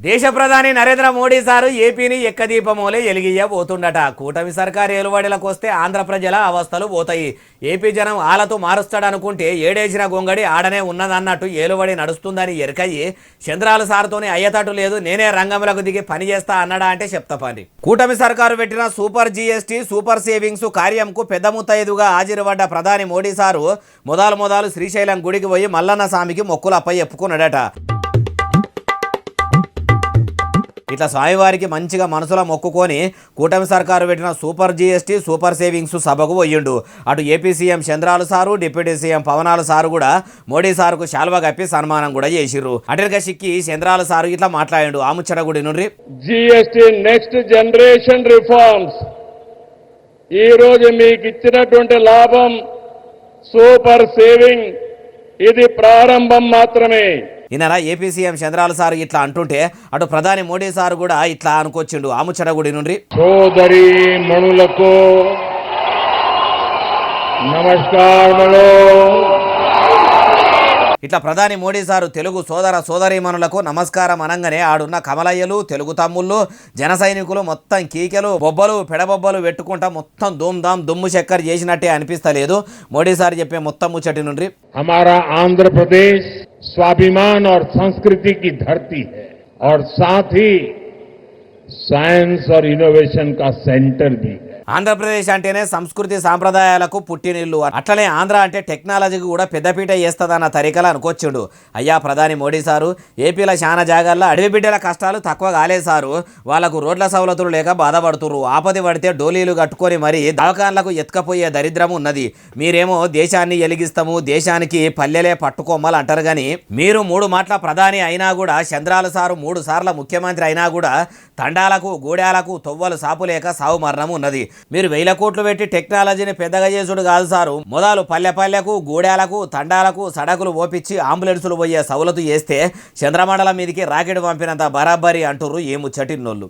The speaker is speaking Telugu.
దేశ ప్రధాని నరేంద్ర మోడీ సారు ఏపీని ఎక్కదీపమోలే ఎలిగియబోతుండట. కూటమి సర్కారు ఏలుబడిలకు వస్తే ఆంధ్ర ప్రజల అవస్థలు పోతాయి. ఏపీ జనం ఆలతో మారుస్తాడనుకుంటే ఏడేసిన గొంగడి ఆడనే ఉన్నదన్నట్టు ఏలుబడి నడుస్తుందని ఎరకయ్యి చంద్రాల సార్తోనే అయ్యతట్టు లేదు, నేనే రంగంలోకి దిగి పని చేస్తా అన్నడా అంటే చెప్తా పని. కూటమి సర్కారు పెట్టిన సూపర్ జీఎస్టీ సూపర్ సేవింగ్స్ కార్యంకు పెద్ద ముత్తైదుగా హాజరుపడ్డ ప్రధాని మోడీ సారు మొదలు శ్రీశైలం గుడికి పోయి మల్లన్న స్వామికి మొక్కులు అప్ప చెప్పుకున్నాడట. ఇట్లా స్వామివారికి మంచిగా మనసులో మొక్కుకొని కూటమి సర్కారు పెట్టిన సూపర్ జీఎస్టీ సూపర్ సేవింగ్స్ సభకు పోయిండు. అటు ఏపీ సీఎం చంద్రాలు సారు, డిప్యూటీ సీఎం పవనాల సారు కూడా మోడీ సారుకు శాల్వా కప్పి సన్మానం కూడా చేసిర్రు. అటెనక సిక్కి చంద్రాల సారు ఇట్లా మాట్లాడిండు. ఆముచ్చట గుడి నుండి జీఎస్టీ నెక్స్ట్ జనరేషన్ రిఫార్మ్స్ ఈ రోజు మీకు ఇచ్చినటువంటి లాభం సూపర్ సేవింగ్ ఇది ప్రారంభం మాత్రమే. ఈయన ఏపీ సీఎం చంద్రాల సారు ఇట్లా అంటుంటే అటు ప్రధాని మోడీ సారు కూడా ఇట్లా అనుకొచ్చిండు. ఆముచ్చట గుడి నుండి సోదరి మణులకు నమస్కారములు. ఇట్లా ప్రధాని మోడీ సారు తెలుగు సోదర సోదరీమణులకు నమస్కారం అనగానే ఆడున్న కమలయ్యలు, తెలుగు తమ్ముళ్ళు, జన సైనికులు మొత్తం కీకెలు, బొబ్బలు, పెడబొబ్బలు పెట్టుకుంటా మొత్తం ధూమ్ధామ్ దుమ్ము చక్కర చేసినట్టే అనిపిస్తలేదు మోడీ సార్ చెప్పే మొత్తం ముచ్చటి నుండి. हमारा आंध्र प्रदेश स्वाभिमान और संस्कृति की धरती है और साथ ही साइंस और इनोवेशन का सेंटर भी है. ఆంధ్రప్రదేశ్ అంటేనే సంస్కృతి సాంప్రదాయాలకు పుట్టినిల్లు, అట్లనే ఆంధ్ర అంటే టెక్నాలజీకి కూడా పెద్దపీట వేస్తుందన్న తరికలు అనుకొచ్చిండు. అయ్యా ప్రధాని మోడీ సారు, ఏపీలో చాలా జాగాల్లో అడవి బిడ్డల కష్టాలు తక్కువ కాలేదు సారు. వాళ్లకు రోడ్ల సవలతులు లేక బాధపడుతురు. ఆపది పడితే డోలీలు కట్టుకొని మరి దవాఖాన్లకు ఎత్తుకపోయే దరిద్రం ఉన్నది. మీరేమో దేశాన్ని ఎలిగిస్తాము, దేశానికి పల్లెలే పట్టుకోమలు అంటారు. కానీ మీరు 3 మాటల ప్రధాని అయినా కూడా, చంద్రాల సారు 3 సార్ల ముఖ్యమంత్రి అయినా కూడా తండాలకు గూడాలకు తొవ్వలు సాపు లేక సావు మరణం ఉన్నది. మీరు 1000 కోట్లు పెట్టి టెక్నాలజీని పెద్దగా చేసుడు కాదు సారు. మొదలు పల్లెకు గూడాలకు తండాలకు సడకులు ఓపించి అంబులెన్సులు పోయే సౌలతు చేస్తే చంద్రమండలం మీదకి రాకెట్ పంపినంత బరాబరి అంటుర్రు ఏ ముచ్చటిన్నోళ్ళు.